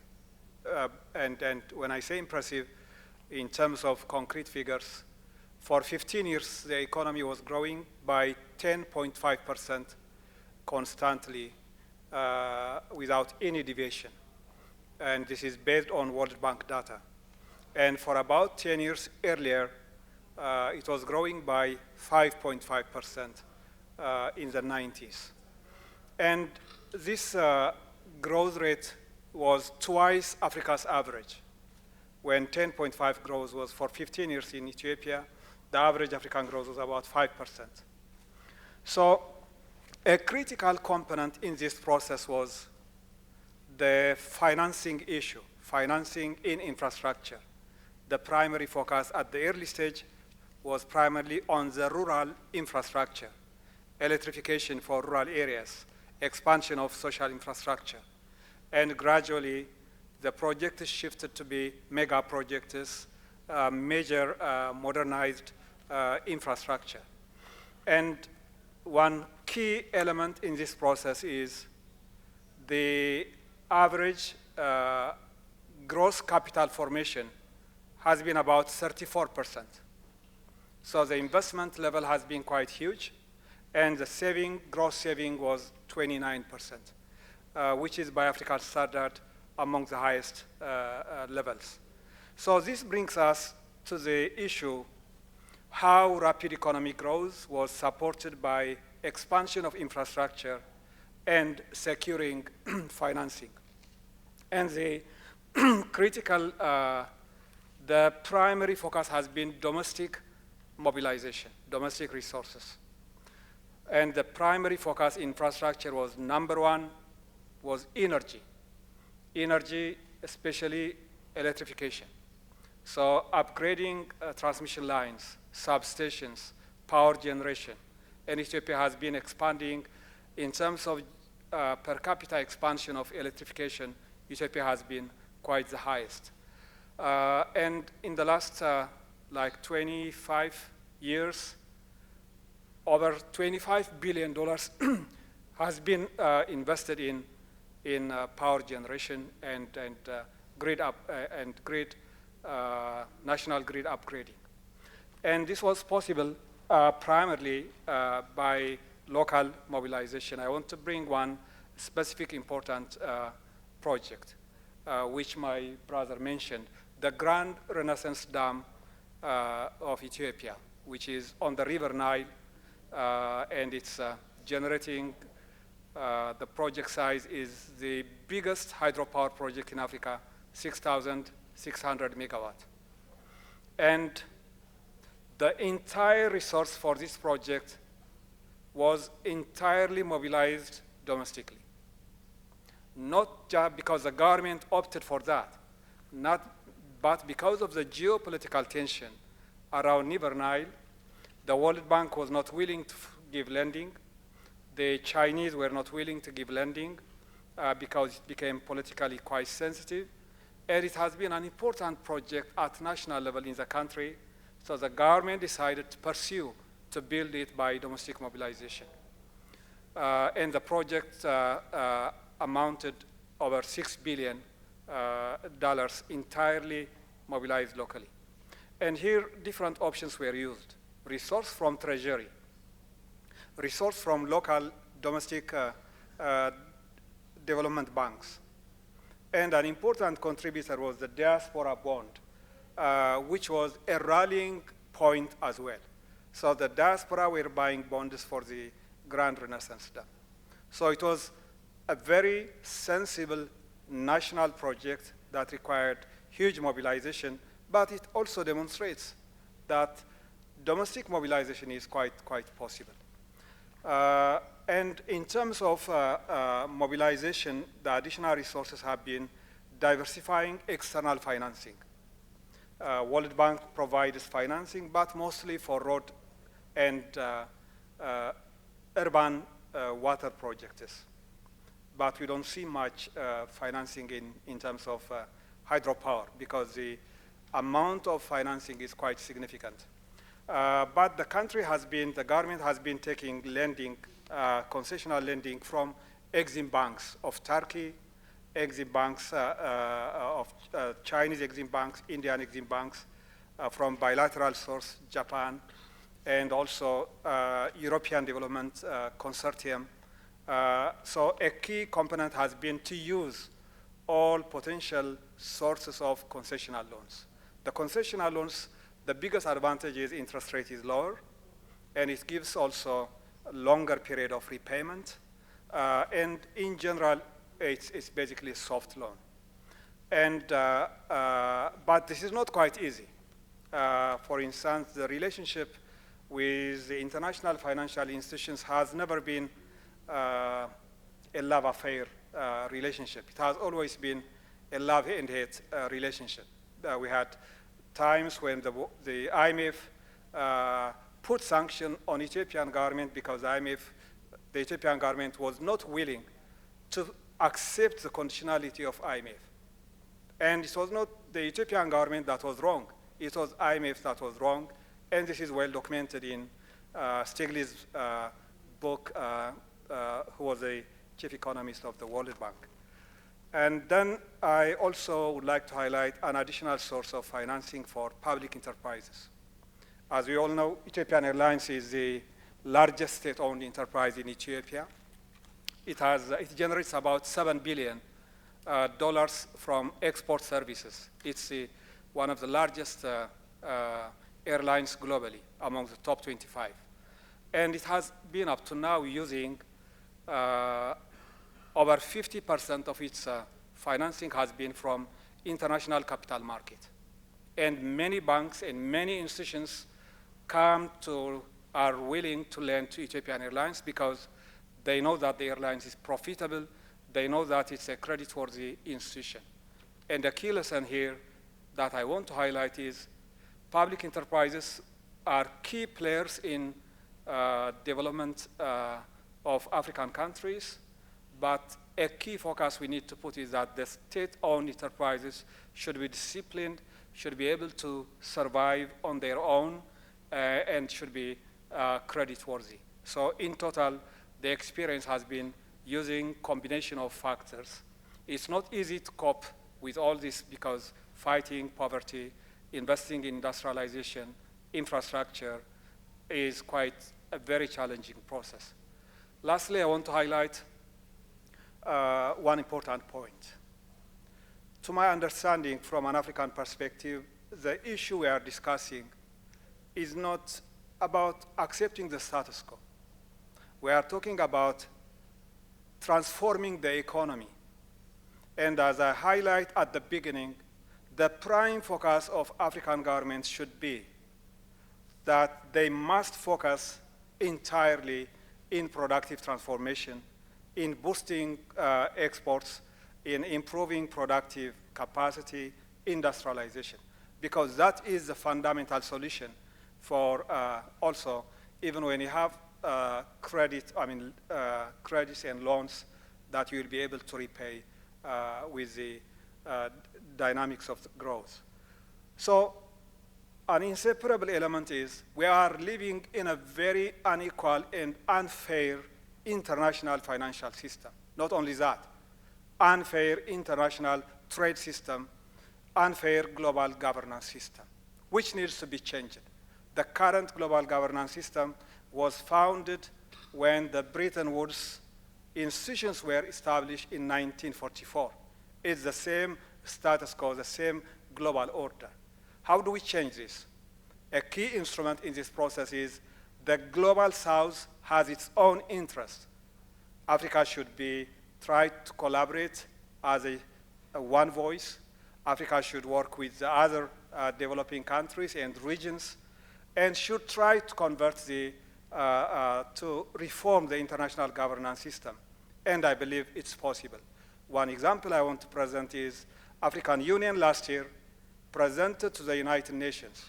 [SPEAKER 2] And when I say impressive, in terms of concrete figures, for 15 years, the economy was growing by 10.5% constantly without any deviation. And this is based on World Bank data. And for about 10 years earlier, it was growing by 5.5% in the 90s. And this growth rate was twice Africa's average. When 10.5 growth was for 15 years in Ethiopia, the average African growth was about 5%. So a critical component in this process was the financing issue, financing in infrastructure. The primary focus at the early stage was primarily on the rural infrastructure, electrification for rural areas, expansion of social infrastructure. And gradually, the project shifted to be mega projects, major modernized infrastructure. And one key element in this process is the average gross capital formation has been about 34%. So the investment level has been quite huge, and the gross saving was 29%, which is by African standard among the highest levels. So this brings us to the issue how rapid economic growth was supported by expansion of infrastructure and securing financing. And the critical, the primary focus has been domestic mobilization, domestic resources. And the primary focus infrastructure was, number one, was energy. Energy, especially electrification. So upgrading transmission lines, substations, power generation. And Ethiopia has been expanding in terms of per capita expansion of electrification. Ethiopia has been quite the highest. And in the last like 25 years, over $25 billion has been invested in in power generation and national grid upgrading. And this was possible primarily by local mobilization. I want to bring one specific important project, which my brother mentioned, the Grand Renaissance Dam of Ethiopia, which is on the River Nile, and it's generating, the project size is the biggest hydropower project in Africa, 6,600 megawatt. And the entire resource for this project was entirely mobilized domestically. Not just because the government opted for that, but because of the geopolitical tension around River Nile. The World Bank was not willing to give lending. The Chinese were not willing to give lending because it became politically quite sensitive. And it has been an important project at national level in the country, so the government decided to pursue to build it by domestic mobilization. And the project amounted over $6 billion entirely mobilized locally. And here different options were used. Resource from treasury, resource from local domestic development banks. And an important contributor was the diaspora bond, which was a rallying point as well. So the diaspora were buying bonds for the Grand Renaissance Dam. So it was a very sensible national project that required huge mobilization, but it also demonstrates that domestic mobilization is quite possible. And in terms of mobilization, the additional resources have been diversifying external financing. World Bank provides financing, but mostly for road and urban water projects. But we don't see much financing in terms of hydropower because the amount of financing is quite significant. But the government has been taking lending, concessional lending from Exim banks of Turkey, Exim banks of Chinese Exim banks, Indian Exim banks, from bilateral source, Japan, and also European Development Consortium. So a key component has been to use all potential sources of concessional loans. The concessional loans, the biggest advantage is interest rate is lower, and it gives also a longer period of repayment. And in general, it's basically a soft loan. And, but this is not quite easy. For instance, the relationship with the international financial institutions has never been a love affair relationship. It has always been a love and hate relationship. We had times when the IMF put sanction on Ethiopian government because the Ethiopian government was not willing to accept the conditionality of IMF. And it was not the Ethiopian government that was wrong. It was IMF that was wrong. And this is well documented in Stiglitz' book, who was the chief economist of the World Bank. And then I also would like to highlight an additional source of financing for public enterprises. As we all know, Ethiopian Airlines is the largest state-owned enterprise in Ethiopia. It generates about $7 billion from export services. It's one of the largest airlines globally, among the top 25. And it has been up to now using over 50% of its financing has been from international capital market. And many banks and many institutions are willing to lend to Ethiopian Airlines because they know that the airlines is profitable. They know that it's a creditworthy institution. And the key lesson here that I want to highlight is public enterprises are key players in development of African countries, but a key focus we need to put is that the state-owned enterprises should be disciplined, should be able to survive on their own, and should be creditworthy. So in total, the experience has been using combination of factors. It's not easy to cope with all this because fighting poverty, investing in industrialization, infrastructure is quite a very challenging process. Lastly, I want to highlight one important point. To my understanding, from an African perspective, the issue we are discussing is not about accepting the status quo. We are talking about transforming the economy. And as I highlight at the beginning, the prime focus of African governments should be that they must focus entirely in productive transformation, in boosting exports, in improving productive capacity, industrialization, because that is the fundamental solution for also, even when you have credits and loans that you will be able to repay with the dynamics of the growth. So an inseparable element is we are living in a very unequal and unfair international financial system. Not only that, unfair international trade system, unfair global governance system, which needs to be changed. The current global governance system was founded when the Bretton Woods institutions were established in 1944. It's the same status quo, the same global order. How do we change this? A key instrument in this process is the global South has its own interest. Africa should be try to collaborate as a one voice. Africa should work with the other developing countries and regions, and should try to convert to reform the international governance system. And I believe it's possible. One example I want to present is African Union last year presented to the United Nations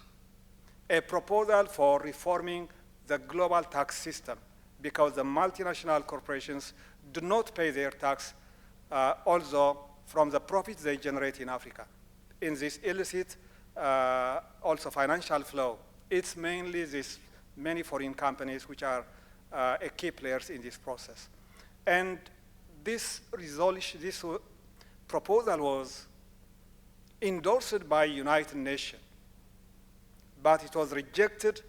[SPEAKER 2] a proposal for reforming the global tax system because the multinational corporations do not pay their tax also from the profits they generate in Africa. In this illicit also financial flow, it's mainly these many foreign companies which are key players in this process. And this resolution, this proposal was endorsed by United Nations, but it was rejected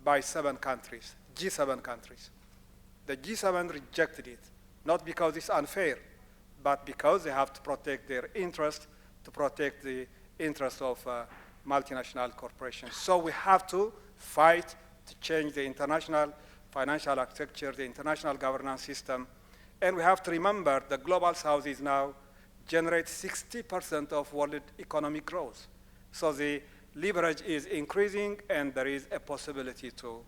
[SPEAKER 2] by 7 countries, G7 countries. The G7 rejected it, not because it's unfair, but because they have to protect their interest, to protect the interest of multinational corporations. So we have to fight to change the international financial architecture, the international governance system. And we have to remember the global South is now generates 60% of world economic growth. So the leverage is increasing, and there is a possibility to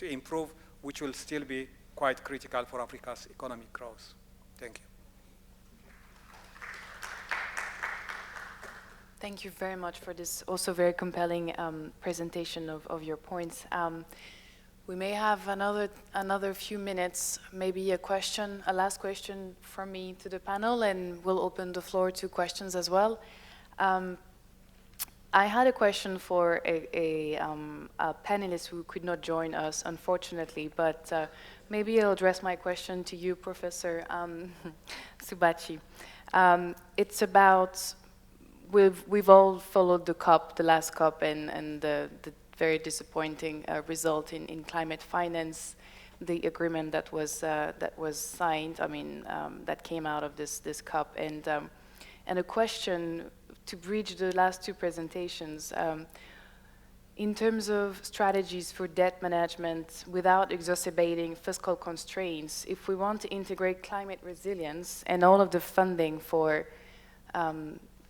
[SPEAKER 2] improve, which will still be quite critical for Africa's economic growth. Thank you.
[SPEAKER 1] Thank you very much for this also very compelling presentation of your points. We may have another few minutes, maybe a last question from me to the panel, and we'll open the floor to questions as well. I had a question for a panelist who could not join us, unfortunately, but maybe I'll address my question to you, Professor Subachi. It's about, we've all followed the COP, the last COP, and the very disappointing result in climate finance, the agreement that was signed. I mean, that came out of this COP, and a question to bridge the last 2 presentations. In terms of strategies for debt management without exacerbating fiscal constraints, if we want to integrate climate resilience and all of the funding for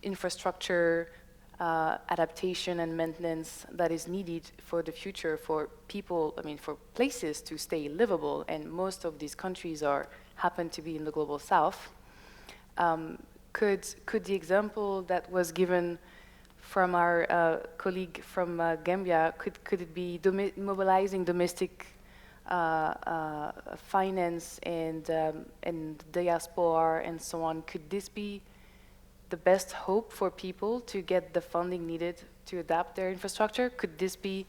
[SPEAKER 1] infrastructure, adaptation and maintenance that is needed for the future for people, I mean, for places to stay livable, and most of these countries happen to be in the global South. Could the example that was given from our colleague from Gambia, could it be mobilizing domestic finance and diaspora and so on? Could this be the best hope for people to get the funding needed to adapt their infrastructure? Could this be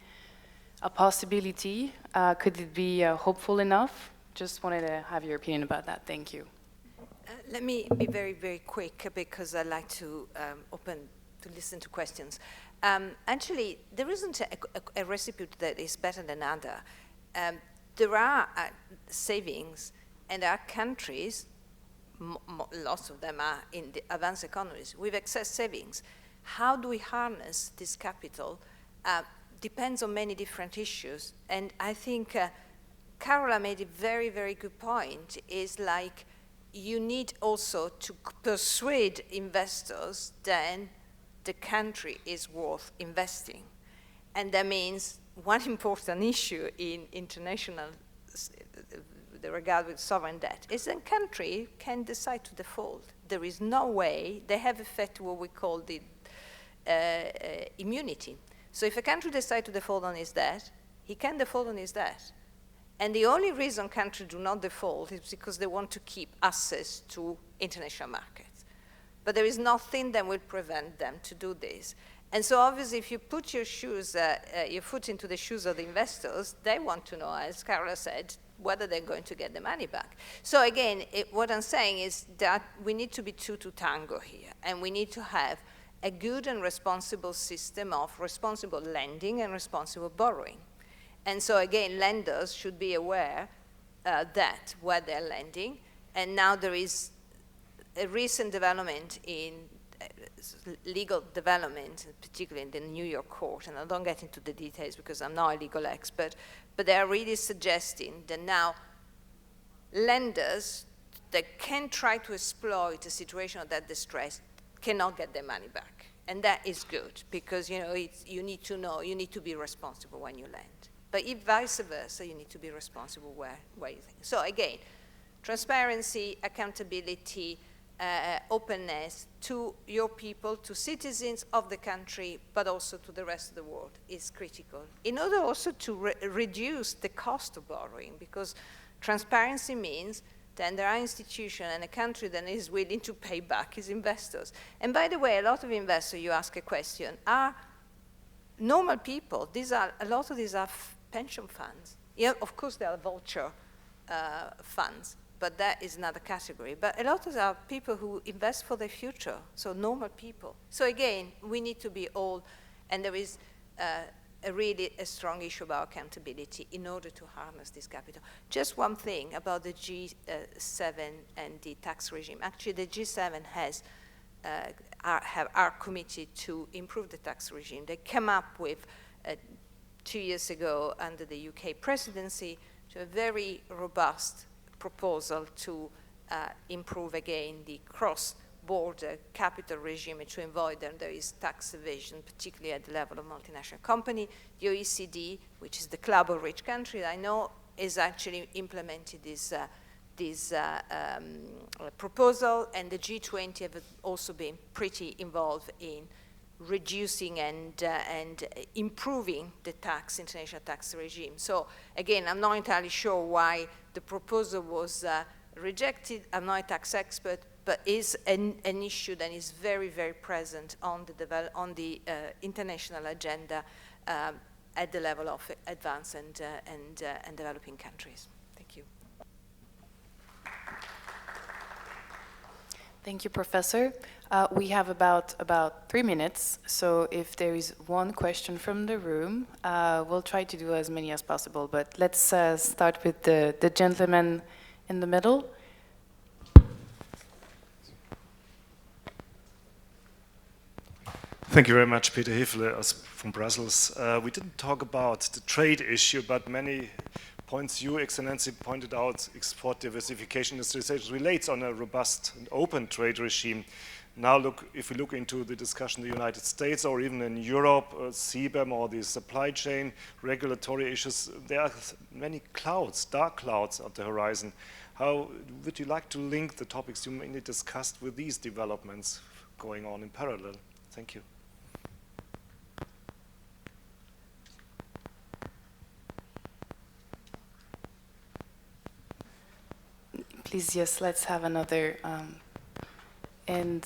[SPEAKER 1] a possibility? Could it be hopeful enough? Just wanted to have your opinion about that. Thank you.
[SPEAKER 3] Let me be very, very quick because I like to listen to questions. Actually, there isn't a recipe that is better than other. There are savings, and there are countries, lots of them are in the advanced economies, with excess savings. How do we harness this capital depends on many different issues. And I think Carola made a very, very good point, is like, you need also to persuade investors that the country is worth investing. And that means one important issue in international regard with sovereign debt is that country can decide to default. There is no way, they have effect what we call the immunity. So if a country decides to default on its debt, he can default on his debt. And the only reason countries do not default is because they want to keep access to international markets. But there is nothing that will prevent them to do this. And so obviously, if you put your foot into the shoes of the investors, they want to know, as Carola said, whether they're going to get the money back. So again, what I'm saying is that we need to be two to tango here, and we need to have a good and responsible system of responsible lending and responsible borrowing. And so again, lenders should be aware that where they're lending, and now there is a recent development in legal development, particularly in the New York court, and I don't get into the details because I'm not a legal expert, but they are really suggesting that now lenders that can try to exploit a situation of that distress cannot get their money back. And that is good, because you need to know, you need to be responsible when you lend. But if vice versa, you need to be responsible where you think. So again, transparency, accountability, openness to your people, to citizens of the country, but also to the rest of the world is critical. In order also to reduce the cost of borrowing, because transparency means then there are institutions and a country that is willing to pay back its investors. And by the way, a lot of investors, you ask a question, are normal people. A lot of these are pension funds. Yeah, of course, there are vulture funds, but that is another category. But a lot of them are people who invest for their future, so normal people. So again, we need to be all, and there is really a strong issue about accountability in order to harness this capital. Just one thing about the G7 and the tax regime. Actually, the G7 are committed to improve the tax regime. They came up with 2 years ago under the UK presidency to a very robust proposal to improve again the cross-border capital regime and to avoid that there is tax evasion, particularly at the level of multinational company. The OECD, which is the club of rich countries, I know, is actually implemented this proposal, and the G20 have also been pretty involved in reducing and improving the international tax regime. So again, I'm not entirely sure why the proposal was rejected. I'm not a tax expert, but is an issue that is very, very present on the international agenda at the level of advanced and developing countries. Thank you.
[SPEAKER 1] Thank you, Professor. We have about 3 minutes, so if there is one question from the room, we'll try to do as many as possible, but let's start with the gentleman in the middle.
[SPEAKER 6] Thank you very much, Peter Hefele from Brussels. We didn't talk about the trade issue, but many points you, Excellency, pointed out, export diversification, industrialization relates on a robust and open trade regime. Now, if we look into the discussion in the United States or even in Europe, CBAM or the supply chain regulatory issues, there are many clouds, dark clouds at the horizon. How would you like to link the topics you mainly discussed with these developments going on in parallel? Thank you.
[SPEAKER 1] Please, yes, let's have another. And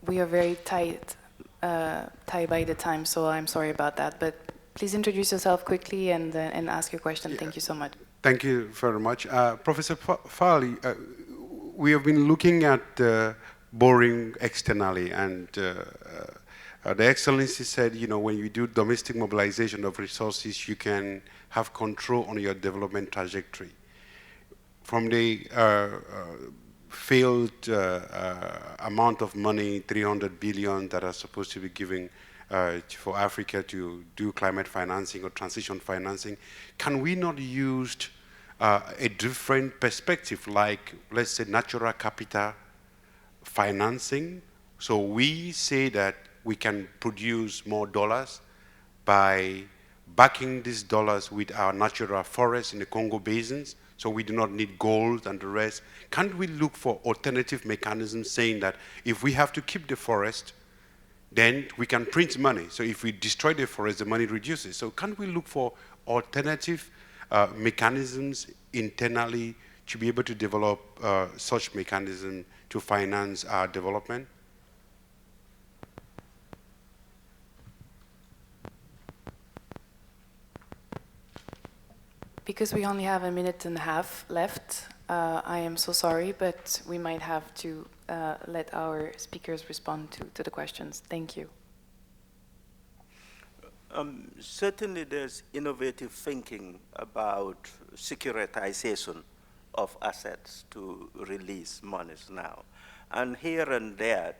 [SPEAKER 1] we are very tight by the time, so I'm sorry about that. But Please introduce yourself quickly and ask your question. Yeah. Thank you so much.
[SPEAKER 7] Thank you very much. Professor Farley, we have been looking at borrowing externally, and the Excellency said, you know, when you do domestic mobilization of resources, you can have control on your development trajectory. From the failed amount of money, 300 billion that are supposed to be given for Africa to do climate financing or transition financing, can we not use a different perspective, like, let's say, natural capital financing? So we say that we can produce more dollars by backing these dollars with our natural forests in the Congo basins, so we do not need gold and the rest. Can't we look for alternative mechanisms saying that if we have to keep the forest, then we can print money. So if we destroy the forest, the money reduces. So can't we look for alternative mechanisms internally to be able to develop such mechanisms to finance our development?
[SPEAKER 1] Because we only have a minute and a half left, I am so sorry, but we might have to let our speakers respond to the questions. Thank you.
[SPEAKER 5] Certainly there's innovative thinking about securitization of assets to release monies now. And here and there,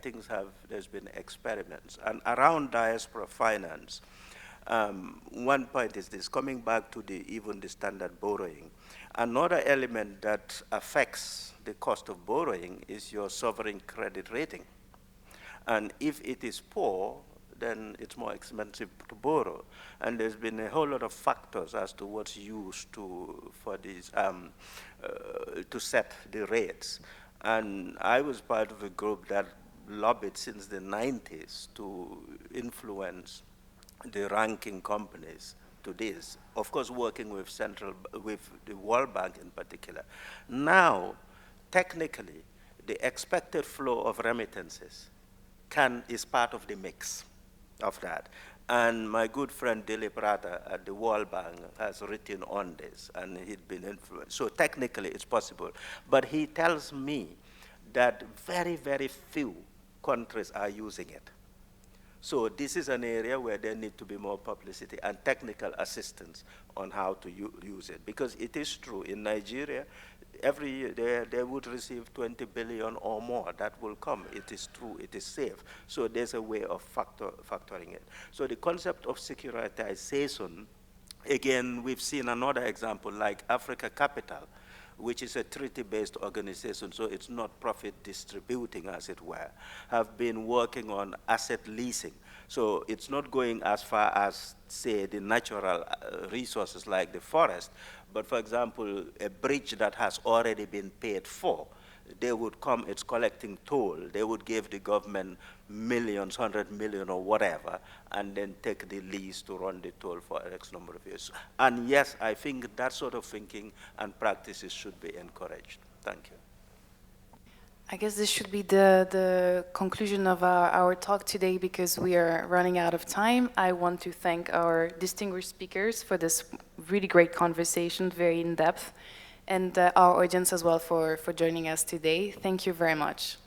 [SPEAKER 5] there's been experiments. And around diaspora finance, one point is this, coming back to even the standard borrowing. Another element that affects the cost of borrowing is your sovereign credit rating. And if it is poor, then it's more expensive to borrow. And there's been a whole lot of factors as to what's used for these, to set the rates. And I was part of a group that lobbied since the 90s to influence the ranking companies to this, of course working with the World Bank in particular. Now, technically, the expected flow of remittances is part of the mix of that. And my good friend Dilip Rata at the World Bank has written on this, and he'd been influenced. So technically it's possible. But he tells me that very, very few countries are using it. So this is an area where there need to be more publicity and technical assistance on how to use it. Because it is true, in Nigeria, every year they would receive 20 billion or more. That will come. It is true. It is safe. So there's a way of factoring it. So the concept of securitization, again, we've seen another example like Africa Capital, which is a treaty-based organization, so it's not profit distributing, as it were, have been working on asset leasing. So it's not going as far as, say, the natural resources like the forest, but for example, a bridge that has already been paid for, they would come, it's collecting toll, they would give the government millions, 100 million or whatever, and then take the lease to run the toll for X number of years. And yes, I think that sort of thinking and practices should be encouraged. Thank you.
[SPEAKER 1] I guess this should be the conclusion of our talk today because we are running out of time. I want to thank our distinguished speakers for this really great conversation, very in-depth, and our audience as well for joining us today. Thank you very much.